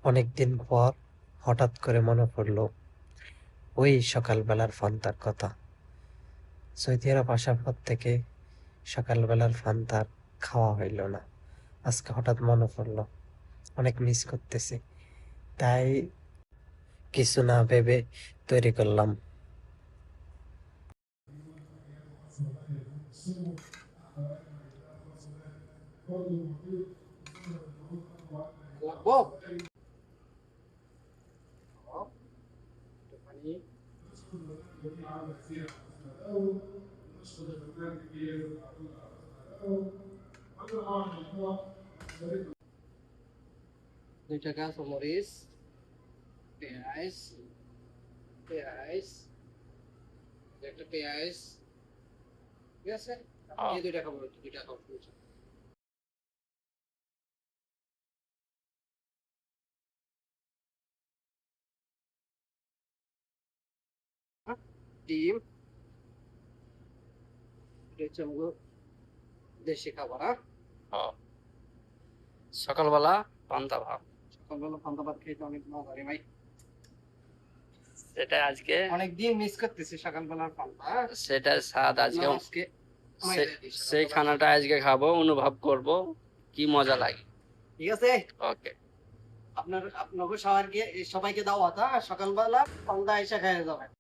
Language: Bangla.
অনেকদিন পর হঠাৎ করে মনে পড়লো ওই সকালবেলার ফান্তার কথা। সৌদি আরব আসার পর থেকে সকালবেলার ফান্তার খাওয়া হইল না। আজকে হঠাৎ মনে পড়লো, অনেক মিস করতেছি। তাই কিছু না ভেবে তৈরি করলাম। দুইটা কাঁচামরিচ, পেঁয়াজ, পেঁয়াজ, একটা পেঁয়াজ, ঠিক আছে? এই দুইটা খাবো, দুইটা খাবো। ডিম, এটা হচ্ছে আমাদের দেশি খাবার। হ্যাঁ, সকালবেলা পান্তা ভাত। সকালবেলা পান্তা ভাত খেতে অনেক মজা রে ভাই। সেটা আজকে অনেকদিন মিস করতেছি সকালবেলার পান্তা। সেটা স্বাদ আজকে সেই খানাটা আজকে খাবো, অনুভব করব কি মজা লাগে। ঠিক আছে, ওকে। আপনাকে সবাইকে দাওয়াত, সকালবেলা পান্তা এসে খেয়ে যাবেন।